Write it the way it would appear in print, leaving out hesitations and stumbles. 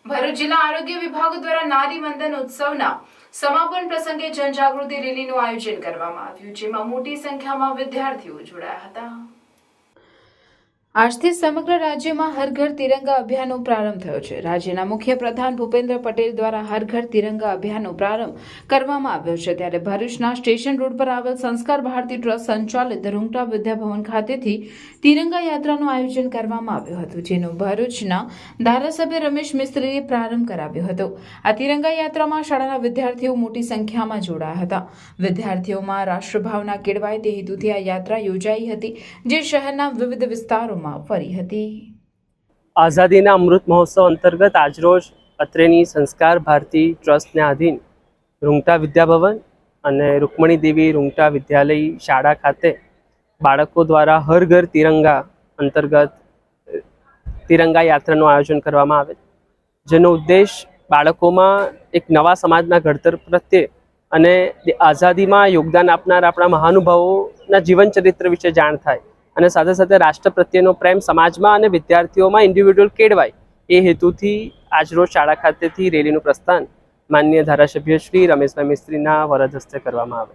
ભરૂચ જિલ્લા આરોગ્ય વિભાગ દ્વારા નારી વંદન ઉત્સવના સમાપન પ્રસંગે જનજાગૃતિ રેલીનું આયોજન કરવામાં આવ્યું, જેમાં મોટી સંખ્યામાં વિદ્યાર્થીઓ જોડાયા હતા। આજથી સમગ્ર રાજ્યમાં હર ઘર તિરંગા અભિયાનનો પ્રારંભ થયો છે। રાજ્યના મુખ્ય પ્રધાન ભૂપેન્દ્ર પટેલ દ્વારા હર ઘર તિરંગા અભિયાનનો પ્રારંભ કરવામાં આવ્યો છે, ત્યારે ભરૂચના સ્ટેશન રોડ પર આવેલ સંસ્કાર ભારતી ટ્રસ્ટ સંચાલિત રૂંગટા વિદ્યાભવન ખાતેથી તિરંગા યાત્રાનું આયોજન કરવામાં આવ્યું હતું, જેનો ભરૂચના ધારાસભ્ય રમેશ મિસ્ત્રીએ પ્રારંભ કરાવ્યો હતો। આ તિરંગા યાત્રામાં શાળાના વિદ્યાર્થીઓ મોટી સંખ્યામાં જોડાયા હતા। વિદ્યાર્થીઓમાં રાષ્ટ્રભાવના કેળવાય તે હેતુથી આ યાત્રા યોજાઈ હતી, જે શહેરના વિવિધ વિસ્તારોમાં ફરી હતી। આઝાદીના અમૃત મહોત્સવ અંતર્ગત આજરોજ અત્રેની સંસ્કાર ભારતી ટ્રસ્ટને આધીન રૂંગટા વિદ્યાભવન અને રૂકમણી દેવી રૂંગટા વિદ્યાલય શાળા ખાતે બાળકો દ્વારા હર ઘર તિરંગા અંતર્ગત તિરંગા યાત્રાનું આયોજન કરવામાં આવે, જેનો ઉદ્દેશ બાળકોમાં એક નવા સમાજના ઘડતર પ્રત્યે અને આઝાદીમાં યોગદાન આપનાર આપણા મહાનુભાવોના જીવન ચરિત્ર વિશે જાણ થાય અને સાથે સાથે રાષ્ટ્ર પ્રત્યેનો પ્રેમ સમાજમાં અને વિદ્યાર્થીઓમાં ઇન્ડિવિડ્યુઅલ કેળવાય એ હેતુથી આજરોજ શાળા ખાતેથી રેલીનું પ્રસ્થાન માનનીય ધારાસભ્ય શ્રી રમેશભાઈ મિસ્ત્રીના વરદ હસ્તે કરવામાં આવે।